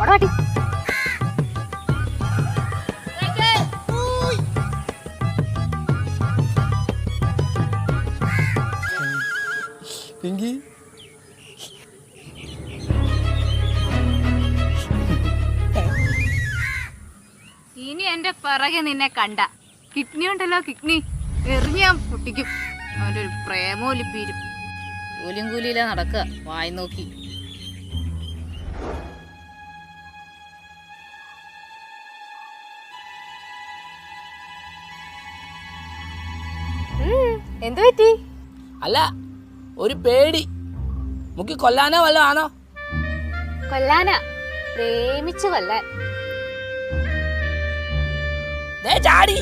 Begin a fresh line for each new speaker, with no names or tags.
ഓടാട്ടി.
പിങ്കി
ഇനി എന്റെ പിറകെ നിന്നെ കണ്ട കിഡ്നി ഉണ്ടല്ലോ, കിഡ്നി എറിഞ്ഞ് ഞാൻ പൊട്ടിക്കും. അവന്റെ ഒരു പ്രേമോ ലിപ്പീരും കൂലിയും കൂലിയില നടക്കുക വായി നോക്കി. എന്തു പറ്റി?
അല്ല, ഒരു പേടി. മുക്കി കൊല്ലാനോ വല്ലോ ആണോ?
കൊല്ലാനാ, പ്രേമിച്ചു കൊല്ലാൻ.
ചാടി